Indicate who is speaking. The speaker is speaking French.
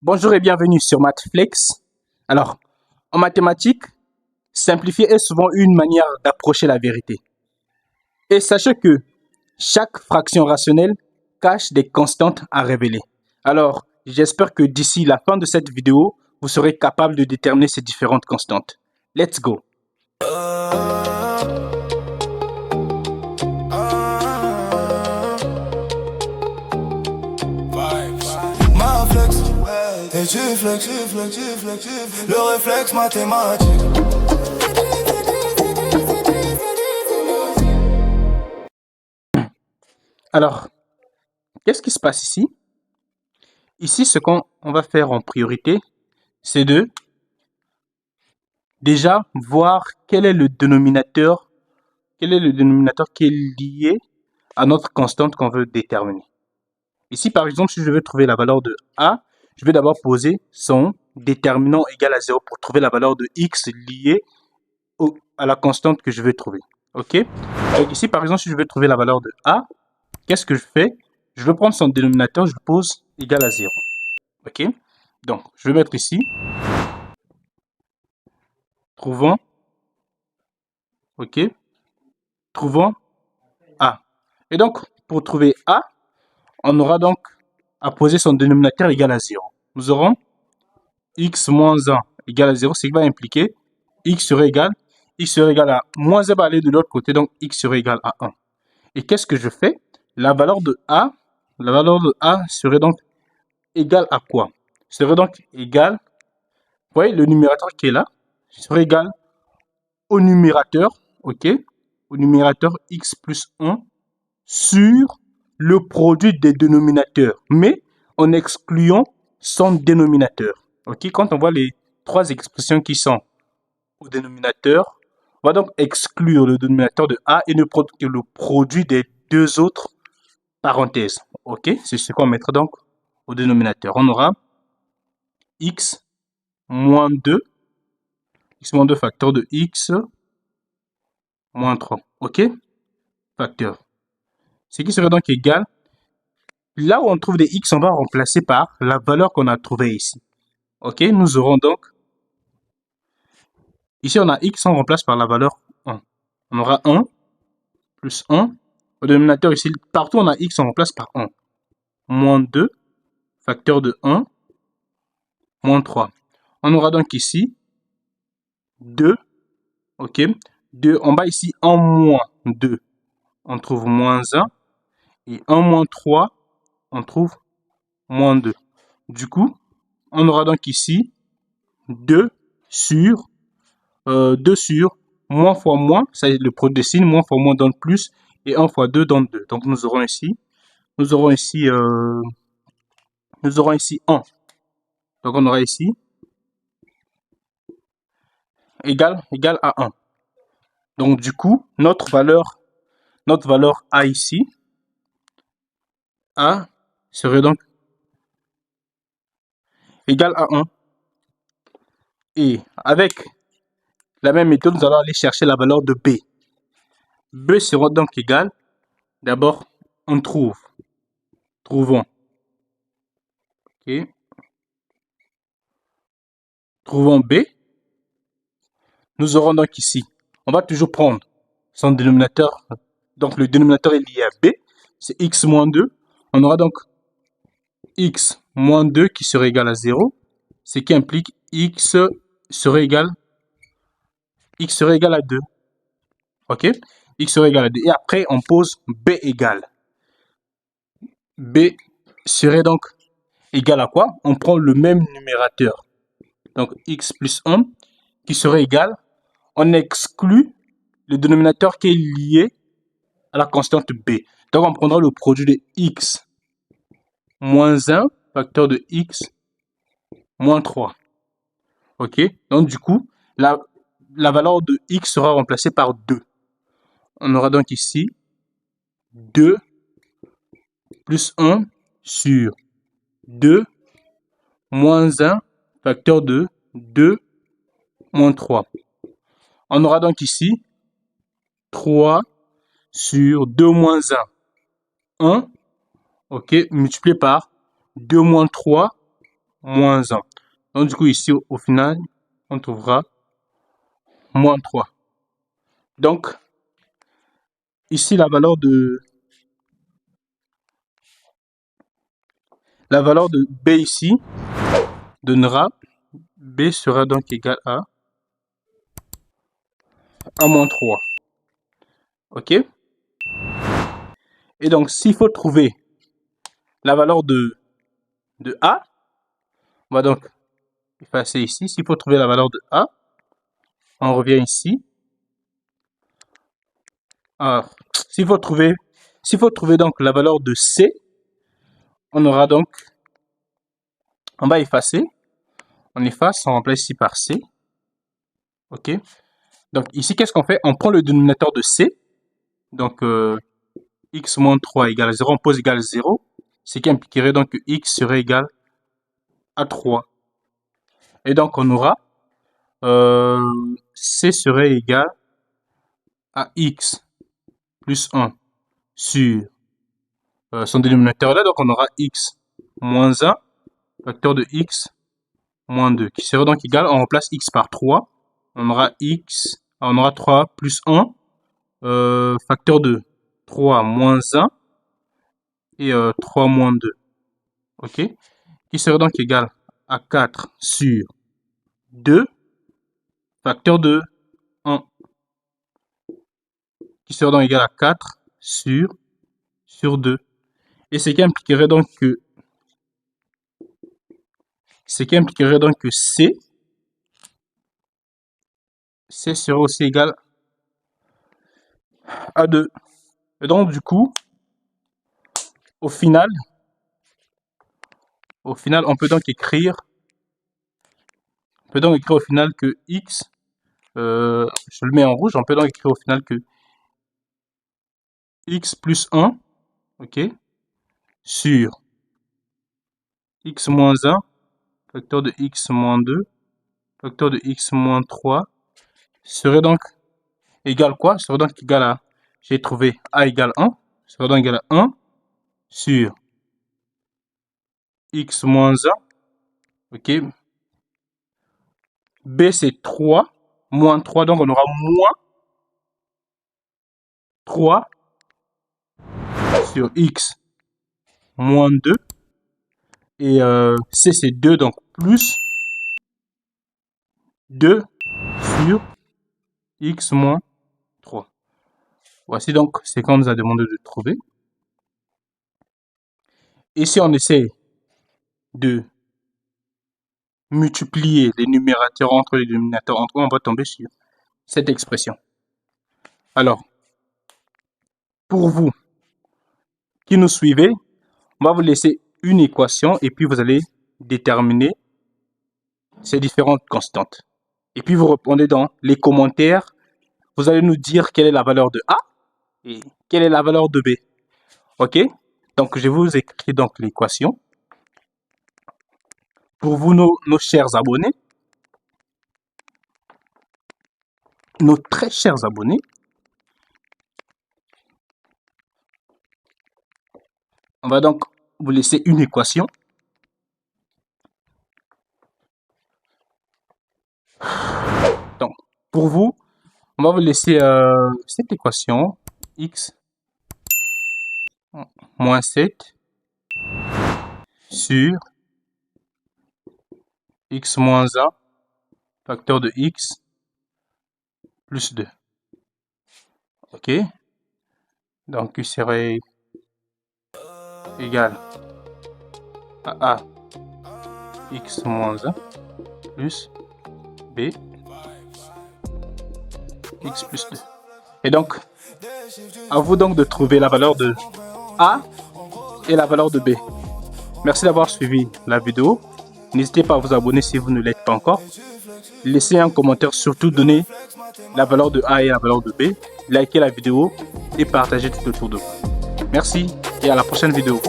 Speaker 1: Bonjour et bienvenue sur Mathflex. Alors, en mathématiques, simplifier est souvent une manière d'approcher la vérité. Et sachez que chaque fraction rationnelle cache des constantes à révéler. Alors, j'espère que d'ici la fin de cette vidéo, vous serez capable de déterminer ces différentes constantes. Let's go!
Speaker 2: Et tu flex, le réflexe mathématique.
Speaker 1: Alors, qu'est-ce qui se passe ici? Ici, ce qu'on va faire en priorité, c'est de déjà voir quel est le dénominateur qui est lié à notre constante qu'on veut déterminer. Ici, par exemple, si je veux trouver la valeur de A, je vais d'abord poser son déterminant égal à 0 pour trouver la valeur de X liée à la constante que je veux trouver. OK? Donc ici, par exemple, si je veux trouver la valeur de A, qu'est-ce que je fais? Je veux prendre son dénominateur, je le pose égal à 0. OK? Donc, je vais mettre ici, trouvons, OK? Trouvons A. Et donc, pour trouver A, on aura donc à poser son dénominateur égal à 0. Nous aurons x moins 1 égale à 0, ce qui va impliquer x serait égal à moins 1 va aller de l'autre côté, donc x serait égal à 1. Et qu'est-ce que je fais? La valeur de A serait donc égale à quoi? Serait donc égale, vous voyez le numérateur qui est là, serait égal au numérateur, ok? Au numérateur x plus 1 sur le produit des dénominateurs, mais en excluant son dénominateur. Ok, quand on voit les trois expressions qui sont au dénominateur, on va donc exclure le dénominateur de A et ne prendre que le produit des deux autres parenthèses. Ok, c'est ce qu'on mettra donc au dénominateur. On aura x moins 2 facteur de x moins 3. Ok, facteur. Ce qui serait donc égal, là où on trouve des x, on va remplacer par la valeur qu'on a trouvée ici. Ok, nous aurons donc, ici on a x, on remplace par la valeur 1. On aura 1 plus 1. Au dénominateur ici, partout on a x, on remplace par 1. Moins 2, facteur de 1, moins 3. On aura donc ici 2, ok, 2, en bas ici, 1 moins 2, on trouve moins 1. Et 1 moins 3, on trouve moins 2. Du coup, on aura donc ici 2 sur moins fois moins, c'est le produit des signes, moins fois moins donne plus, et 1 fois 2 donne 2. Donc nous aurons ici 1. Donc on aura ici égal à 1. Donc du coup, notre valeur A ici, A serait donc égal à 1. Et avec la même méthode, nous allons aller chercher la valeur de B. B sera donc égal, d'abord, on trouvons. Okay. Trouvons B. Nous aurons donc ici, on va toujours prendre son dénominateur. Donc le dénominateur est lié à B, c'est x moins 2. On aura donc x moins 2 qui serait égal à 0, ce qui implique x serait égal à 2. Ok? X serait égal à 2. Et après, on pose B égale. B serait donc égal à quoi? On prend le même numérateur. Donc x plus 1 qui serait égal, on exclut le dénominateur qui est lié à la constante B. Donc on prendra le produit de x moins 1, facteur de x moins 3. Ok? Donc du coup, la valeur de x sera remplacée par 2. On aura donc ici 2 plus 1 sur 2 moins 1, facteur de 2 moins 3. On aura donc ici 3 sur 2 moins 1, 1, ok, multiplié par 2 moins 3, moins 1. Donc du coup ici au final, on trouvera moins 3. Donc ici la valeur de B ici donnera, B sera donc égal à moins 3. Ok? Et donc s'il faut trouver la valeur de A, on va donc effacer ici. S'il faut trouver la valeur de A, on revient ici. Alors, s'il faut trouver donc la valeur de C, on aura donc, on va effacer. On efface, on remplace ici par C. Ok. Donc ici, qu'est-ce qu'on fait? On prend le dénominateur de C. Donc x moins 3 égale 0. On pose égal 0. Ce qui impliquerait donc que x serait égal à 3. Et donc on aura C serait égal à x plus 1 sur son dénominateur là. Donc on aura x moins 1 facteur de x moins 2 qui serait donc égal, on remplace x par 3. On aura 3 plus 1 facteur de 3 moins 1 et 3 moins 2. Ok, qui serait donc égal à 4 sur 2 facteur de 1 qui serait donc égal à 4 sur 2. Et ce qui impliquerait donc que C serait aussi égal à 2. Et donc du coup, au final, on peut donc écrire au final que x, je le mets en rouge, on peut donc écrire au final que x plus 1, ok, sur x moins 1, facteur de x moins 2, facteur de x moins 3, serait donc égal quoi? Serait donc égal à, j'ai trouvé a égale 1, serait donc égal à 1 sur x moins 1, ok, b c'est 3, moins 3, donc on aura moins 3 sur x moins 2, et c c'est 2, donc plus 2 sur x moins 3. Voici donc ce qu'on nous a demandé de trouver. Et si on essaie de multiplier les numérateurs entre les dénominateurs entre eux, on va tomber sur cette expression. Alors, pour vous qui nous suivez, on va vous laisser une équation et puis vous allez déterminer ces différentes constantes. Et puis vous répondez dans les commentaires. Vous allez nous dire quelle est la valeur de A et quelle est la valeur de B. Ok? Donc je vous écris donc l'équation. Pour vous, nos chers abonnés, nos très chers abonnés, on va donc vous laisser une équation. Donc, pour vous, on va vous laisser cette équation, x moins 7 sur x moins 1 facteur de x plus 2. Ok? Donc, il serait égal à A x moins 1 plus B x plus 2. Et donc, à vous donc de trouver la valeur de A et la valeur de B. Merci d'avoir suivi la vidéo. N'hésitez pas à vous abonner si vous ne l'êtes pas encore. Laissez un commentaire, surtout donnez la valeur de A et la valeur de B. Likez la vidéo et partagez tout autour de vous. Merci et à la prochaine vidéo.